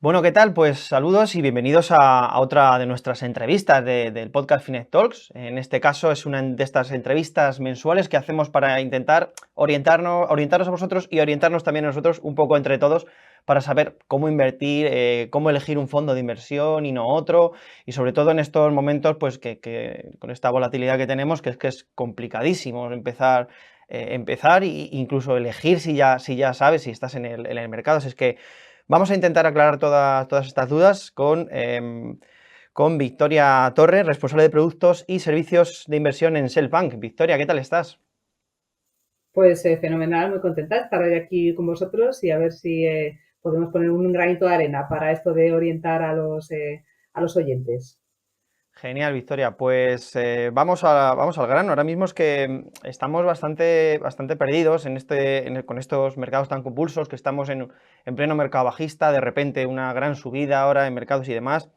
Bueno, ¿qué tal? Pues saludos y bienvenidos a otra de nuestras entrevistas del podcast Finet Talks. En este caso es una de estas entrevistas mensuales que hacemos para intentar orientarnos a vosotros y orientarnos también a nosotros un poco entre todos para saber cómo invertir, cómo elegir un fondo de inversión y no otro, y sobre todo en estos momentos, pues que con esta volatilidad que tenemos, que es complicadísimo empezar e incluso elegir si ya sabes si estás en el mercado. Así es que vamos a intentar aclarar todas estas dudas con Victoria Torres, responsable de productos y servicios de inversión en Self-Bank. Victoria, ¿qué tal estás? Pues fenomenal, muy contenta de estar hoy aquí con vosotros y a ver si podemos poner un granito de arena para esto de orientar a los oyentes. Genial, Victoria. Pues vamos al grano. Ahora mismo es que estamos bastante perdidos con estos mercados tan convulsos, que estamos en pleno mercado bajista, de repente una gran subida ahora en mercados y demás.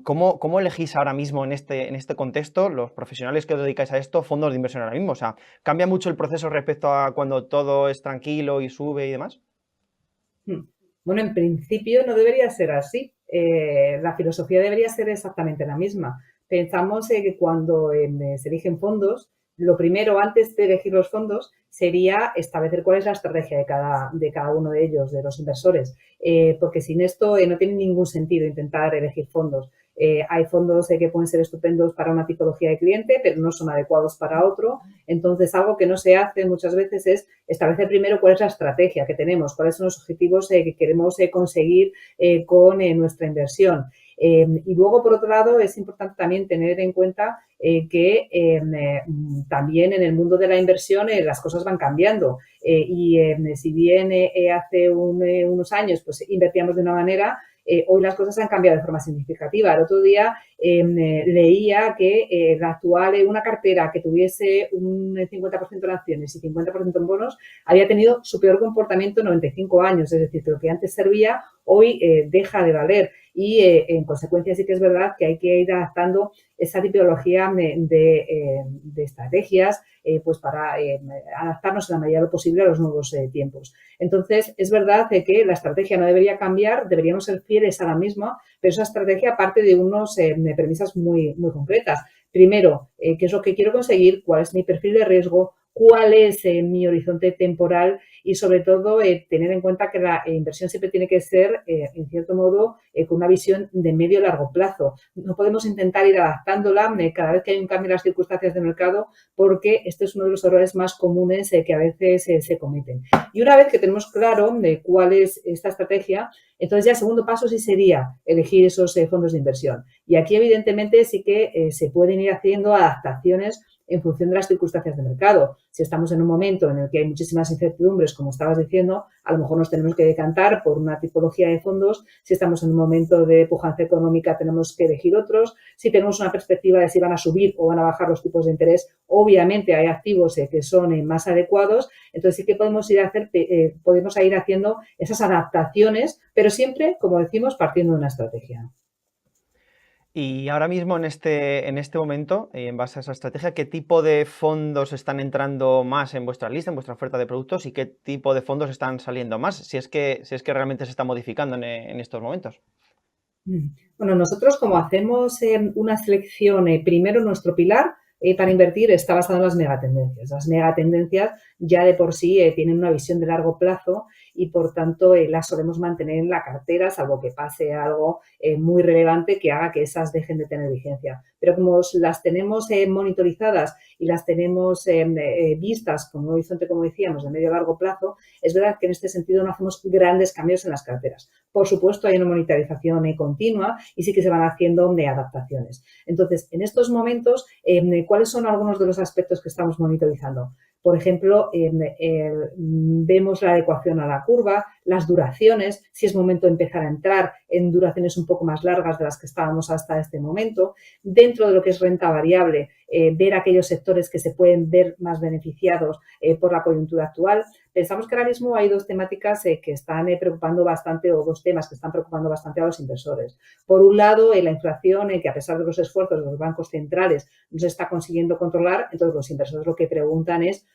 ¿Cómo elegís ahora mismo en este contexto, los profesionales que os dedicáis a esto, fondos de inversión ahora mismo? O sea, ¿cambia mucho el proceso respecto a cuando todo es tranquilo y sube y demás? Hmm. Bueno, en principio no debería ser así. La filosofía debería ser exactamente la misma. Pensamos que cuando se eligen fondos, lo primero antes de elegir los fondos sería establecer cuál es la estrategia de cada uno de ellos, de los inversores, porque sin esto no tiene ningún sentido intentar elegir fondos. Hay fondos que pueden ser estupendos para una tipología de cliente, pero no son adecuados para otro. Entonces, algo que no se hace muchas veces es establecer primero cuál es la estrategia que tenemos, cuáles son los objetivos que queremos conseguir con nuestra inversión. Y luego, por otro lado, es importante también tener en cuenta que también en el mundo de la inversión las cosas van cambiando. Si bien hace unos años pues invertíamos de una manera, hoy las cosas han cambiado de forma significativa. El otro día leía que una cartera que tuviese un 50% en acciones y 50% en bonos había tenido su peor comportamiento en 95 años, es decir, que lo que antes servía hoy deja de valer y en consecuencia sí que es verdad que hay que ir adaptando esa tipología de estrategias pues para adaptarnos en la medida de lo posible a los nuevos tiempos. Entonces, es verdad que la estrategia no debería cambiar, deberíamos ser fieles a la misma, pero esa estrategia parte de unas premisas muy concretas. Primero, ¿qué es lo que quiero conseguir? ¿Cuál es mi perfil de riesgo? ¿Cuál es mi horizonte temporal? Y sobre todo, tener en cuenta que la inversión siempre tiene que ser, en cierto modo, con una visión de medio y largo plazo. No podemos intentar ir adaptándola cada vez que hay un cambio en las circunstancias del mercado, porque este es uno de los errores más comunes que a veces se cometen. Y una vez que tenemos claro de cuál es esta estrategia, entonces ya el segundo paso sí sería elegir esos fondos de inversión. Y aquí, evidentemente, sí que se pueden ir haciendo adaptaciones en función de las circunstancias de mercado. Si estamos en un momento en el que hay muchísimas incertidumbres, como estabas diciendo, a lo mejor nos tenemos que decantar por una tipología de fondos. Si estamos en un momento de pujanza económica, tenemos que elegir otros. Si tenemos una perspectiva de si van a subir o van a bajar los tipos de interés, obviamente hay activos que son más adecuados. Entonces sí que podemos ir haciendo esas adaptaciones, pero siempre, como decimos, partiendo de una estrategia. Y ahora mismo en este momento, en base a esa estrategia, ¿qué tipo de fondos están entrando más en vuestra lista, en vuestra oferta de productos, y qué tipo de fondos están saliendo más, si es que realmente se está modificando en estos momentos? Bueno, nosotros como hacemos una selección, primero nuestro pilar para invertir está basado en las megatendencias. Las megatendencias ya de por sí tienen una visión de largo plazo y por tanto las solemos mantener en la cartera, salvo que pase algo muy relevante que haga que esas dejen de tener vigencia. Pero como las tenemos monitorizadas y las tenemos vistas con un horizonte, como decíamos, de medio a largo plazo, es verdad que en este sentido no hacemos grandes cambios en las carteras. Por supuesto, hay una monitorización continua y sí que se van haciendo adaptaciones. Entonces, en estos momentos, ¿cuáles son algunos de los aspectos que estamos monitorizando? Por ejemplo, vemos la adecuación a la curva, las duraciones, si es momento de empezar a entrar en duraciones un poco más largas de las que estábamos hasta este momento. Dentro de lo que es renta variable, ver aquellos sectores que se pueden ver más beneficiados por la coyuntura actual. Pensamos que ahora mismo hay dos temáticas que están preocupando bastante, o dos temas que están preocupando bastante a los inversores. Por un lado, la inflación, que a pesar de los esfuerzos de los bancos centrales no se está consiguiendo controlar. Entonces, los inversores lo que preguntan es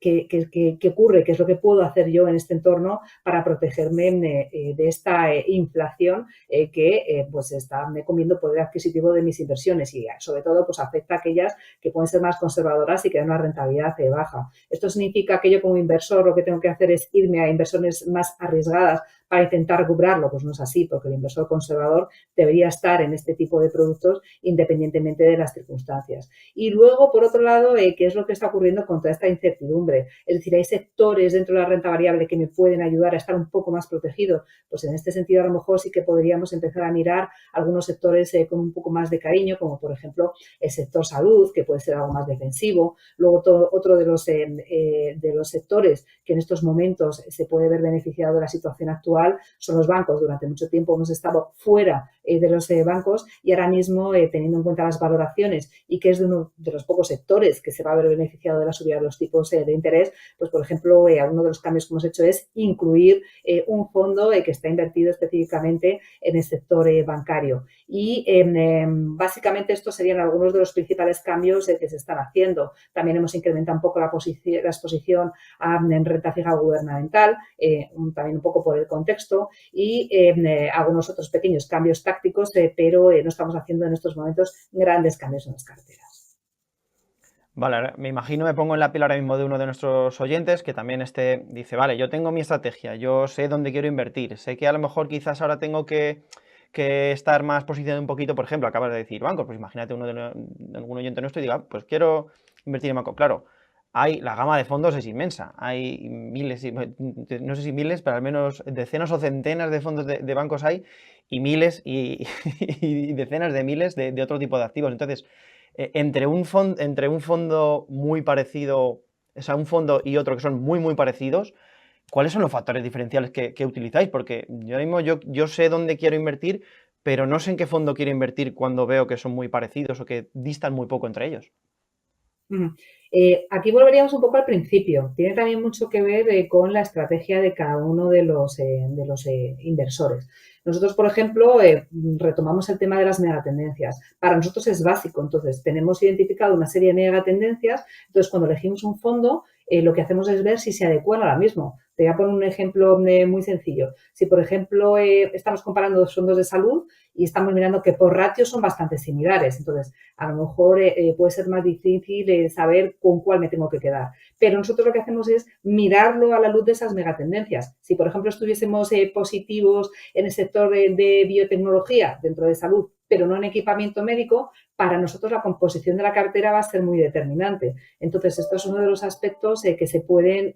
qué ocurre, qué es lo que puedo hacer yo en este entorno para protegerme de esta inflación que pues está comiendo poder adquisitivo de mis inversiones y sobre todo pues afecta a aquellas que pueden ser más conservadoras y que dan una rentabilidad baja. Esto significa que yo como inversor lo que tengo que hacer es irme a inversiones más arriesgadas para intentar recuperarlo. Pues no es así, porque el inversor conservador debería estar en este tipo de productos independientemente de las circunstancias. Y luego, por otro lado, ¿qué es lo que está ocurriendo con toda esta incertidumbre? Es decir, hay sectores dentro de la renta variable que me pueden ayudar a estar un poco más protegido. Pues en este sentido, a lo mejor sí que podríamos empezar a mirar algunos sectores con un poco más de cariño, como por ejemplo el sector salud, que puede ser algo más defensivo. Luego, otro de los sectores que en estos momentos se puede ver beneficiado de la situación actual son los bancos. Durante mucho tiempo hemos estado fuera de los bancos y ahora mismo, teniendo en cuenta las valoraciones y que es de uno de los pocos sectores que se va a ver beneficiado de la subida de los tipos de interés, pues por ejemplo, uno de los cambios que hemos hecho es incluir un fondo que está invertido específicamente en el sector bancario. Y básicamente estos serían algunos de los principales cambios que se están haciendo. También hemos incrementado un poco la exposición en renta fija gubernamental, también un poco por el contexto y algunos otros pequeños cambios tácticos, pero no estamos haciendo en estos momentos grandes cambios en las carteras. Vale, ahora me imagino, me pongo en la piel ahora mismo de uno de nuestros oyentes que también dice, vale, yo tengo mi estrategia, yo sé dónde quiero invertir, sé que a lo mejor quizás ahora tengo que estar más posicionado un poquito, por ejemplo, acabas de decir bancos, pues imagínate algún oyente nuestro y diga, pues quiero invertir en banco. Claro, la gama de fondos es inmensa, hay miles, no sé si miles, pero al menos decenas o centenas de fondos de bancos hay y miles y decenas de miles de otro tipo de activos. Entonces, entre un fondo muy parecido, o sea, un fondo y otro que son muy parecidos, ¿cuáles son los factores diferenciales que utilizáis? Porque yo mismo yo sé dónde quiero invertir, pero no sé en qué fondo quiero invertir cuando veo que son muy parecidos o que distan muy poco entre ellos. Aquí volveríamos un poco al principio. Tiene también mucho que ver con la estrategia de cada uno de los inversores. Nosotros, por ejemplo, retomamos el tema de las megatendencias. Para nosotros es básico. Entonces, tenemos identificado una serie de megatendencias. Entonces, cuando elegimos un fondo, lo que hacemos es ver si se adecuan ahora mismo. Te voy a poner un ejemplo muy sencillo. Si, por ejemplo, estamos comparando dos fondos de salud y estamos mirando que por ratio son bastante similares. Entonces, a lo mejor puede ser más difícil saber con cuál me tengo que quedar. Pero nosotros lo que hacemos es mirarlo a la luz de esas megatendencias. Si, por ejemplo, estuviésemos positivos en el sector de biotecnología dentro de salud, pero no en equipamiento médico, para nosotros la composición de la cartera va a ser muy determinante. Entonces, esto es uno de los aspectos que se pueden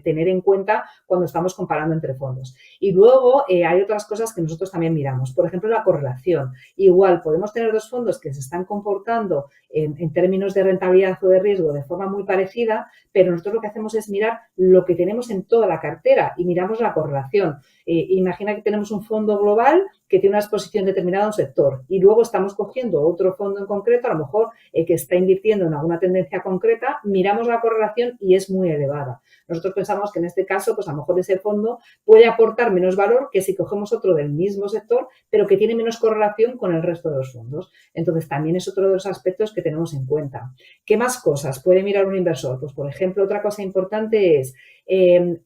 tener en cuenta cuando estamos comparando entre fondos. Y luego hay otras cosas que nosotros también miramos. Por ejemplo, la correlación. Igual, podemos tener dos fondos que se están comportando en términos de rentabilidad o de riesgo de forma muy parecida, pero nosotros lo que hacemos es mirar lo que tenemos en toda la cartera y miramos la correlación. Imagina que tenemos un fondo global que tiene una exposición determinada a un sector y luego estamos cogiendo otro fondo en concreto, a lo mejor que está invirtiendo en alguna tendencia concreta, miramos la correlación y es muy elevada. Nosotros pensamos que en este caso, pues a lo mejor ese fondo puede aportar menos valor que si cogemos otro del mismo sector, pero que tiene menos correlación con el resto de los fondos. Entonces, también es otro de los aspectos que tenemos en cuenta. ¿Qué más cosas puede mirar un inversor? Pues, por ejemplo, otra cosa importante es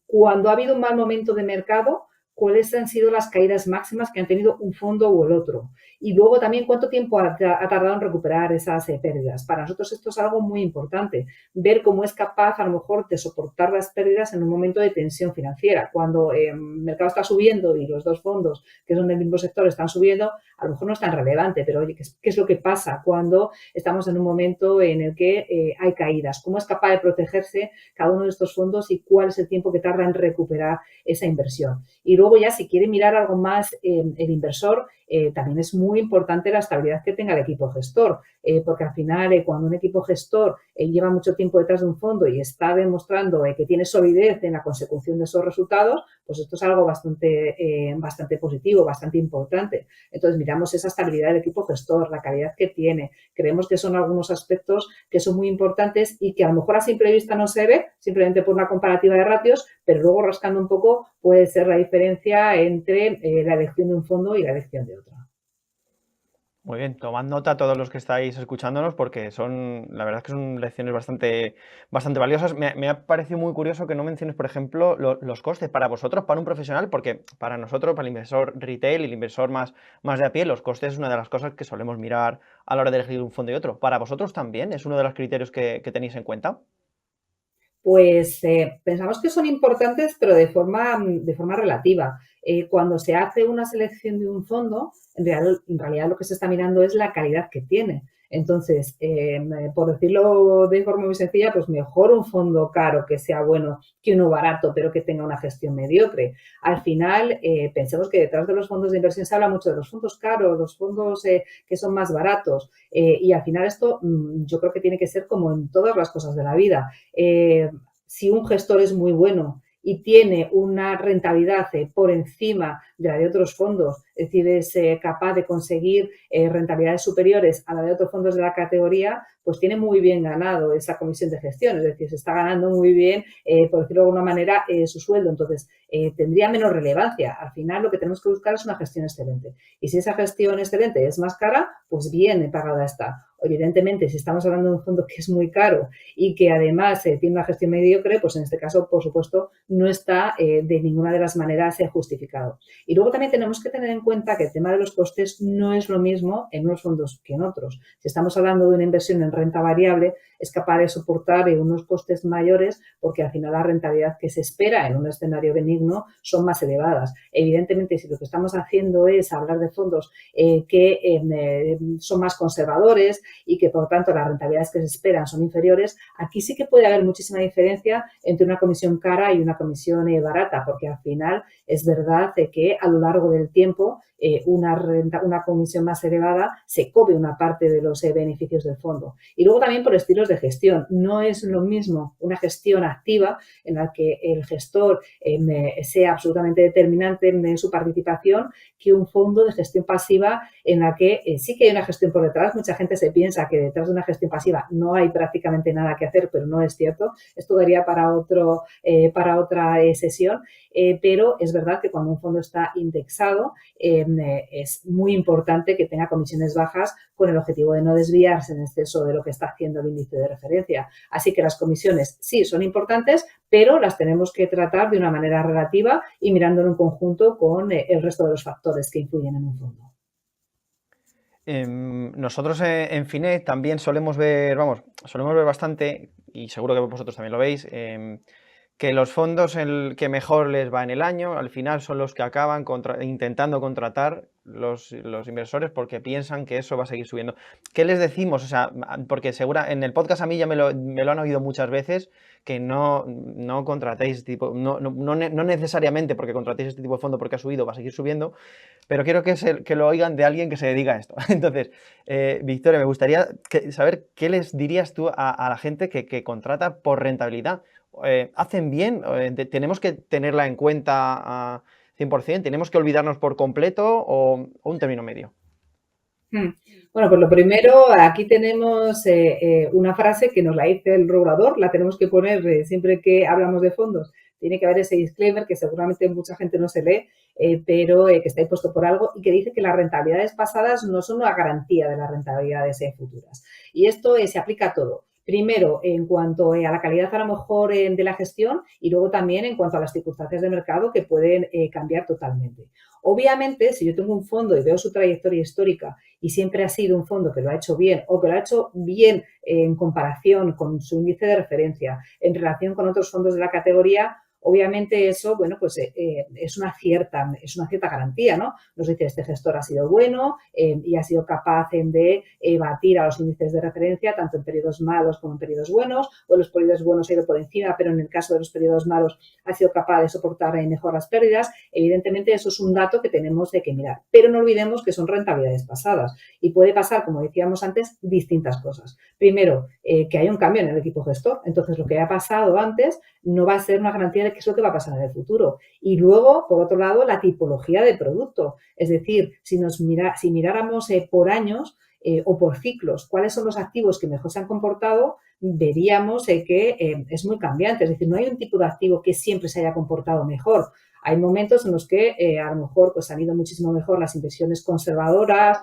cuando ha habido un mal momento de mercado, cuáles han sido las caídas máximas que han tenido un fondo u el otro. Y luego también cuánto tiempo ha tardado en recuperar esas pérdidas. Para nosotros esto es algo muy importante, ver cómo es capaz a lo mejor de soportar las pérdidas en un momento de tensión financiera. Cuando el mercado está subiendo y los dos fondos que son del mismo sector están subiendo, a lo mejor no es tan relevante, pero oye, ¿qué es lo que pasa cuando estamos en un momento en el que hay caídas? ¿Cómo es capaz de protegerse cada uno de estos fondos y cuál es el tiempo que tarda en recuperar esa inversión? Y luego ya si quiere mirar algo más el inversor, también es muy importante la estabilidad que tenga el equipo gestor, porque al final cuando un equipo gestor lleva mucho tiempo detrás de un fondo y está demostrando que tiene solidez en la consecución de esos resultados, pues esto es algo bastante positivo, bastante importante. Entonces miramos esa estabilidad del equipo gestor, la calidad que tiene. Creemos que son algunos aspectos que son muy importantes y que a lo mejor a simple vista no se ve, simplemente por una comparativa de ratios, pero luego rascando un poco puede ser la diferencia entre la elección de un fondo y la elección de otro. Muy bien, tomad nota todos los que estáis escuchándonos porque son, la verdad es que son lecciones bastante valiosas. Me ha parecido muy curioso que no menciones, por ejemplo, los costes para vosotros, para un profesional, porque para nosotros, para el inversor retail y el inversor más de a pie, los costes es una de las cosas que solemos mirar a la hora de elegir un fondo y otro. ¿Para vosotros también es uno de los criterios que tenéis en cuenta? Pues pensamos que son importantes, pero de forma relativa. Cuando se hace una selección de un fondo, en realidad lo que se está mirando es la calidad que tiene. Entonces, por decirlo de forma muy sencilla, pues mejor un fondo caro que sea bueno que uno barato, pero que tenga una gestión mediocre. Al final, pensemos que detrás de los fondos de inversión se habla mucho de los fondos caros, los fondos que son más baratos. Y al final esto yo creo que tiene que ser como en todas las cosas de la vida. Si un gestor es muy bueno y tiene una rentabilidad por encima de la de otros fondos, es decir, es capaz de conseguir rentabilidades superiores a la de otros fondos de la categoría, pues tiene muy bien ganado esa comisión de gestión, es decir, se está ganando muy bien, por decirlo de alguna manera, su sueldo. Entonces, tendría menos relevancia. Al final, lo que tenemos que buscar es una gestión excelente. Y si esa gestión excelente es más cara, pues bien pagada está. Evidentemente, si estamos hablando de un fondo que es muy caro y que además tiene una gestión mediocre, pues en este caso, por supuesto, no está de ninguna de las maneras justificado. Y luego también tenemos que tener en cuenta que el tema de los costes no es lo mismo en unos fondos que en otros. Si estamos hablando de una inversión en renta variable, es capaz de soportar unos costes mayores porque al final la rentabilidad que se espera en un escenario benigno son más elevadas. Evidentemente, si lo que estamos haciendo es hablar de fondos que son más conservadores y que por tanto las rentabilidades que se esperan son inferiores, aquí sí que puede haber muchísima diferencia entre una comisión cara y una comisión barata, porque al final es verdad que a lo largo del tiempo una comisión más elevada se cobre una parte de los beneficios del fondo. Y luego también por estilos de gestión. No es lo mismo una gestión activa en la que el gestor sea absolutamente determinante en su participación que un fondo de gestión pasiva en la que sí que hay una gestión por detrás. Mucha gente se piensa que detrás de una gestión pasiva no hay prácticamente nada que hacer, pero no es cierto. Esto daría para otra sesión, pero es verdad que cuando un fondo está indexado es muy importante que tenga comisiones bajas con el objetivo de no desviarse en exceso de lo que está haciendo el índice de referencia. Así que las comisiones sí son importantes, pero las tenemos que tratar de una manera relativa y mirándolo en conjunto con el resto de los factores que influyen en un fondo. Nosotros en Finet también solemos ver bastante, y seguro que vosotros también lo veis, que los fondos que mejor les va en el año, al final son los que acaban intentando contratar los inversores porque piensan que eso va a seguir subiendo. ¿Qué les decimos? O sea, porque en el podcast a mí ya me lo han oído muchas veces, que no contratéis no necesariamente porque contratéis este tipo de fondo porque ha subido, va a seguir subiendo, pero quiero que lo oigan de alguien que se dedica a esto. Entonces, Victoria, me gustaría saber qué les dirías tú a la gente que contrata por rentabilidad. ¿Hacen bien? ¿Tenemos que tenerla en cuenta a 100%? ¿Tenemos que olvidarnos por completo o un término medio? Bueno, pues lo primero, aquí tenemos una frase que nos la dice el regulador, la tenemos que poner siempre que hablamos de fondos. Tiene que haber ese disclaimer que seguramente mucha gente no se lee, pero que está ahí puesto por algo y que dice que las rentabilidades pasadas no son una garantía de las rentabilidades futuras. Y esto se aplica a todo. Primero, en cuanto a la calidad a lo mejor de la gestión y luego también en cuanto a las circunstancias de mercado que pueden cambiar totalmente. Obviamente, si yo tengo un fondo y veo su trayectoria histórica y siempre ha sido un fondo que lo ha hecho bien o que lo ha hecho bien en comparación con su índice de referencia en relación con otros fondos de la categoría, obviamente eso, bueno, pues es una cierta garantía, ¿no? Nos dice, este gestor ha sido bueno y ha sido capaz de batir a los índices de referencia tanto en periodos malos como en periodos buenos, o en los periodos buenos ha ido por encima, pero en el caso de los periodos malos ha sido capaz de soportar mejor las pérdidas. Evidentemente, eso es un dato que tenemos que mirar, pero no olvidemos que son rentabilidades pasadas y puede pasar, como decíamos antes, distintas cosas. Primero, que hay un cambio en el equipo gestor, entonces lo que ha pasado antes no va a ser una garantía de qué es lo que va a pasar en el futuro. Y luego, por otro lado, la tipología de producto. Es decir, si miráramos por años o por ciclos cuáles son los activos que mejor se han comportado, veríamos que es muy cambiante. Es decir, no hay un tipo de activo que siempre se haya comportado mejor. Hay momentos en los que a lo mejor pues, han ido muchísimo mejor las inversiones conservadoras,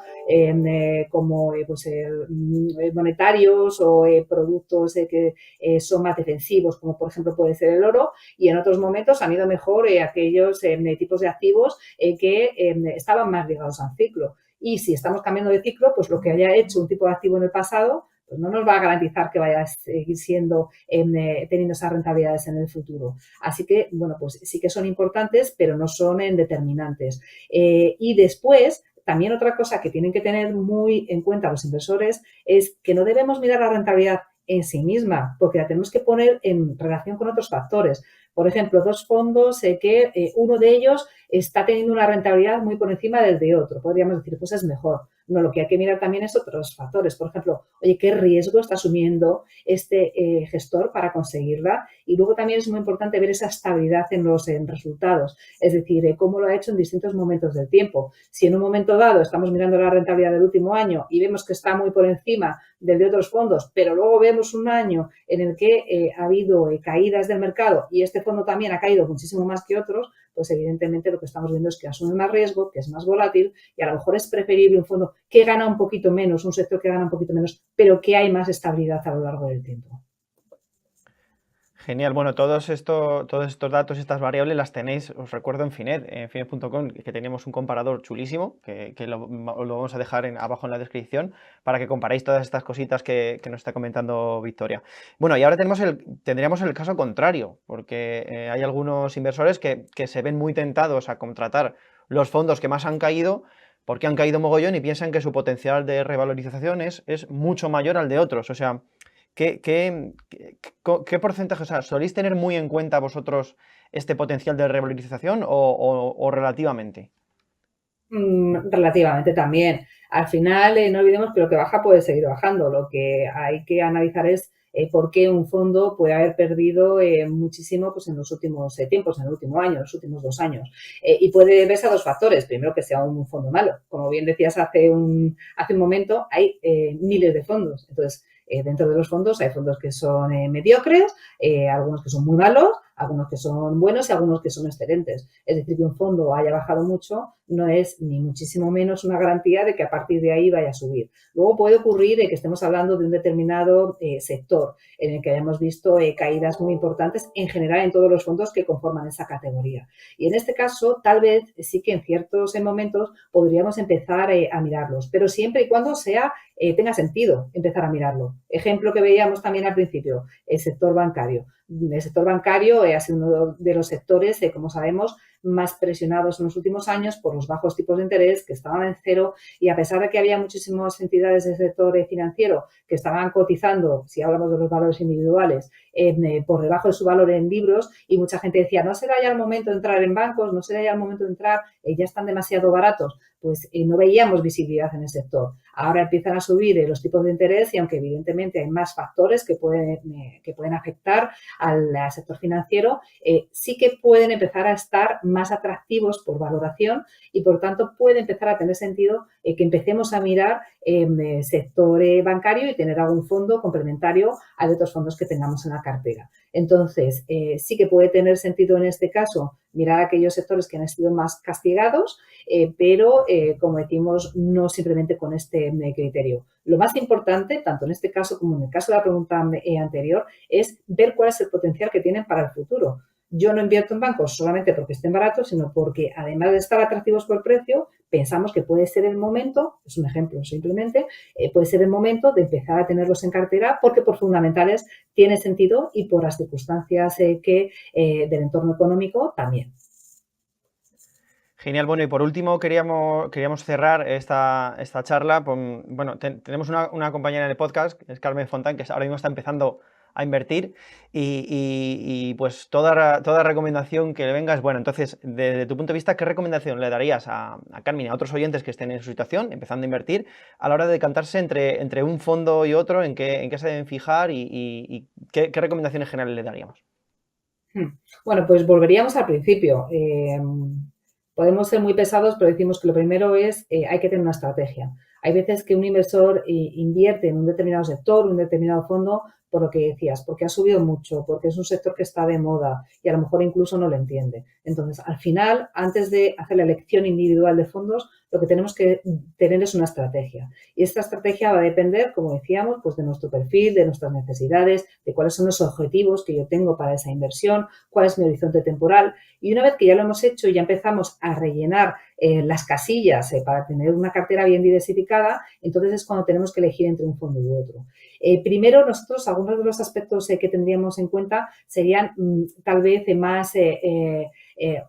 como monetarios o productos que son más defensivos, como por ejemplo puede ser el oro, y en otros momentos han ido mejor aquellos tipos de activos que estaban más ligados al ciclo. Y si estamos cambiando de ciclo, pues lo que haya hecho un tipo de activo en el pasado pues no nos va a garantizar que vaya a seguir siendo teniendo esas rentabilidades en el futuro. Así que, bueno, pues sí que son importantes, pero no son determinantes. Y después, también otra cosa que tienen que tener muy en cuenta los inversores es que no debemos mirar la rentabilidad en sí misma, porque la tenemos que poner en relación con otros factores. Por ejemplo, dos fondos que uno de ellos está teniendo una rentabilidad muy por encima del de otro. Podríamos decir, pues es mejor. No, lo que hay que mirar también es otros factores. Por ejemplo, oye, ¿qué riesgo está asumiendo este gestor para conseguirla? Y luego también es muy importante ver esa estabilidad en los resultados. Es decir, cómo lo ha hecho en distintos momentos del tiempo. Si en un momento dado estamos mirando la rentabilidad del último año y vemos que está muy por encima del de otros fondos, pero luego vemos un año en el que ha habido caídas del mercado y este fondo también ha caído muchísimo más que otros, pues evidentemente lo que estamos viendo es que asume más riesgo, que es más volátil y a lo mejor es preferible un fondo que gana un poquito menos, un sector que gana un poquito menos, pero que hay más estabilidad a lo largo del tiempo. Genial, bueno, todos estos datos, estas variables las tenéis, os recuerdo en Finet, en finet.com, que tenemos un comparador chulísimo, que lo vamos a dejar abajo en la descripción, para que comparéis todas estas cositas que nos está comentando Victoria. Bueno, y ahora tendríamos el caso contrario, porque hay algunos inversores que se ven muy tentados a contratar los fondos que más han caído, porque han caído mogollón y piensan que su potencial de revalorización es mucho mayor al de otros, o sea... ¿Qué porcentaje? O sea, ¿soléis tener muy en cuenta vosotros este potencial de revalorización o relativamente? Relativamente también. Al final, no olvidemos que lo que baja puede seguir bajando. Lo que hay que analizar es por qué un fondo puede haber perdido muchísimo pues, en los últimos tiempos, en el último año, en los últimos 2 años. Y puede deberse a dos factores. Primero, que sea un fondo malo. Como bien decías hace un momento, hay miles de fondos. Entonces, dentro de los fondos hay fondos que son mediocres, algunos que son muy malos, algunos que son buenos y algunos que son excelentes. Es decir, que un fondo haya bajado mucho no es ni muchísimo menos una garantía de que a partir de ahí vaya a subir. Luego puede ocurrir que estemos hablando de un determinado sector en el que hayamos visto caídas muy importantes en general en todos los fondos que conforman esa categoría. Y en este caso, tal vez sí que en ciertos momentos podríamos empezar a mirarlos, pero siempre y cuando tenga sentido empezar a mirarlo. Ejemplo que veíamos también al principio, el sector bancario. El sector bancario ha sido uno de los sectores, como sabemos, más presionados en los últimos años por los bajos tipos de interés que estaban en cero y a pesar de que había muchísimas entidades del sector financiero que estaban cotizando, si hablamos de los valores individuales, por debajo de su valor en libros y mucha gente decía, no será ya el momento de entrar en bancos, no será ya el momento de entrar, ya están demasiado baratos, pues no veíamos visibilidad en el sector. Ahora empiezan a subir los tipos de interés y aunque evidentemente hay más factores que pueden afectar al sector financiero, sí que pueden empezar a estar más atractivos por valoración y por tanto puede empezar a tener sentido que empecemos a mirar el sector bancario y tener algún fondo complementario a otros fondos que tengamos en la cartera. Entonces, sí que puede tener sentido en este caso mirar aquellos sectores que han sido más castigados, pero, como decimos, no simplemente con este criterio. Lo más importante, tanto en este caso como en el caso de la pregunta anterior, es ver cuál es el potencial que tienen para el futuro. Yo no invierto en bancos solamente porque estén baratos, sino porque, además de estar atractivos por precio, pensamos que puede ser el momento, es un ejemplo simplemente, puede ser el momento de empezar a tenerlos en cartera porque por fundamentales tiene sentido y por las circunstancias del entorno económico también. Genial, bueno, y por último queríamos cerrar esta charla bueno, tenemos una compañera en el podcast, que es Carmen Fontán, que ahora mismo está empezando a invertir y pues toda recomendación que le venga es buena. Entonces, desde tu punto de vista, ¿qué recomendación le darías a Carmen y a otros oyentes que estén en su situación, empezando a invertir, a la hora de decantarse entre un fondo y otro, en qué se deben fijar y qué recomendaciones generales le daríamos? Bueno, pues volveríamos al principio. Podemos ser muy pesados, pero decimos que lo primero es hay que tener una estrategia. Hay veces que un inversor invierte en un determinado sector, un determinado fondo, por lo que decías, porque ha subido mucho, porque es un sector que está de moda y a lo mejor incluso no lo entiende. Entonces, al final, antes de hacer la elección individual de fondos, lo que tenemos que tener es una estrategia. Y esta estrategia va a depender, como decíamos, pues de nuestro perfil, de nuestras necesidades, de cuáles son los objetivos que yo tengo para esa inversión, cuál es mi horizonte temporal. Y una vez que ya lo hemos hecho y ya empezamos a rellenar las casillas para tener una cartera bien diversificada, entonces es cuando tenemos que elegir entre un fondo u otro. Primero, nosotros, algunos de los aspectos que tendríamos en cuenta serían tal vez más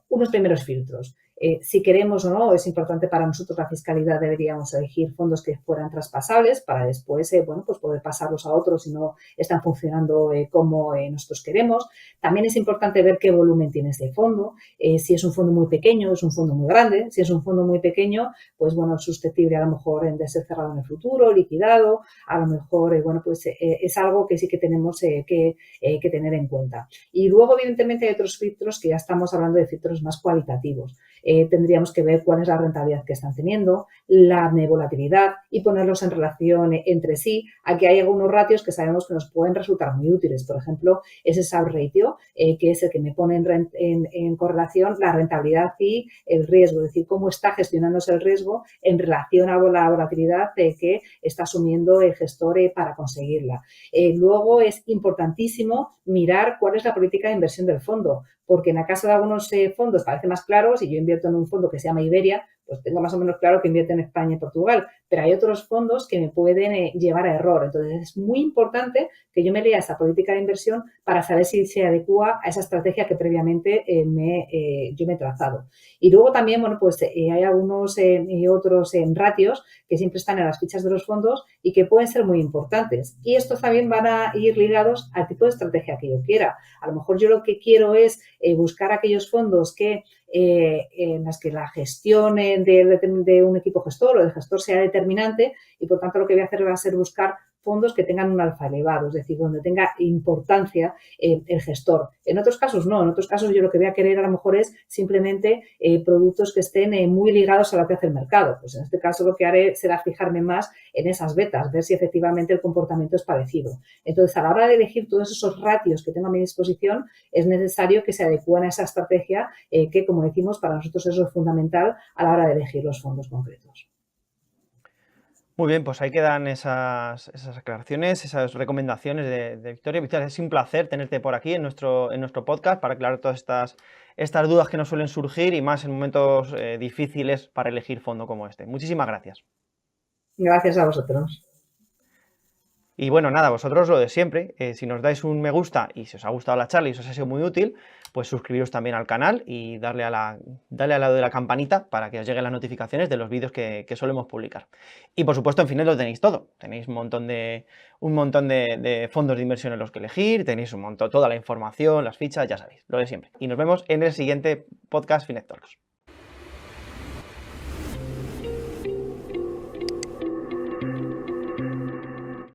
unos primeros filtros. Si queremos o no, es importante para nosotros la fiscalidad, deberíamos elegir fondos que fueran traspasables para después, bueno, pues poder pasarlos a otros si no están funcionando como nosotros queremos. También es importante ver qué volumen tiene ese fondo, si es un fondo muy pequeño, es un fondo muy grande. Si es un fondo muy pequeño, pues bueno, es susceptible a lo mejor de ser cerrado en el futuro, liquidado, a lo mejor, bueno, pues es algo que sí que tenemos que tener en cuenta. Y luego, evidentemente, hay otros filtros que ya estamos hablando de filtros más cualitativos. Tendríamos que ver cuál es la rentabilidad que están teniendo, la volatilidad y ponerlos en relación entre sí. Aquí hay algunos ratios que sabemos que nos pueden resultar muy útiles. Por ejemplo, ese Sharpe ratio, que es el que me pone en correlación la rentabilidad y el riesgo, es decir, cómo está gestionándose el riesgo en relación a la volatilidad que está asumiendo el gestor para conseguirla. Luego es importantísimo mirar cuál es la política de inversión del fondo, porque en el caso de algunos fondos parece más claro. Si yo invierto en un fondo que se llama Iberia, pues tengo más o menos claro que invierto en España y Portugal, pero hay otros fondos que me pueden llevar a error. Entonces, es muy importante que yo me lea esa política de inversión para saber si se adecua a esa estrategia que previamente yo me he trazado. Y luego también, bueno, pues hay algunos otros ratios que siempre están en las fichas de los fondos y que pueden ser muy importantes. Y estos también van a ir ligados al tipo de estrategia que yo quiera. A lo mejor yo lo que quiero es buscar aquellos fondos que en las que la gestión de un equipo gestor o del gestor sea determinante, y por tanto lo que voy a hacer va a ser buscar fondos que tengan un alfa elevado, es decir, donde tenga importancia el gestor. En otros casos no, en otros casos yo lo que voy a querer a lo mejor es simplemente productos que estén muy ligados a lo que hace el mercado. Pues en este caso lo que haré será fijarme más en esas betas, ver si efectivamente el comportamiento es parecido. Entonces, a la hora de elegir todos esos ratios que tengo a mi disposición, es necesario que se adecúen a esa estrategia que, como decimos, para nosotros eso es fundamental a la hora de elegir los fondos concretos. Muy bien, pues ahí quedan esas aclaraciones, esas recomendaciones de Victoria. Victoria, es un placer tenerte por aquí en nuestro podcast para aclarar todas estas dudas que nos suelen surgir y más en momentos difíciles para elegir fondo como este. Muchísimas gracias. Gracias a vosotros. Y bueno, nada, vosotros lo de siempre, si nos dais un me gusta y si os ha gustado la charla y os ha sido muy útil, pues suscribiros también al canal y darle al lado de la campanita para que os lleguen las notificaciones de los vídeos que solemos publicar. Y por supuesto en Finet lo tenéis todo, tenéis un montón de fondos de inversión en los que elegir, tenéis toda la información, las fichas, ya sabéis, lo de siempre. Y nos vemos en el siguiente podcast Finet Talks.